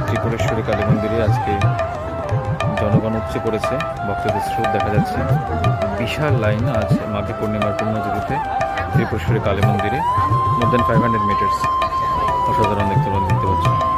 ত্রিপুরেশ্বরী কালী মন্দিরে আজকে জনগণ উপচে পড়েছে, ভক্তদের স্রোত দেখা যাচ্ছে। বিশাল লাইন আজ মাঘী পূর্ণিমার পুণ্যতিথিতে ত্রিপুরেশ্বরী কালী মন্দিরে, মোর দেন 500 মিটার্স। অসাধারণ দেখতে পাচ্ছি।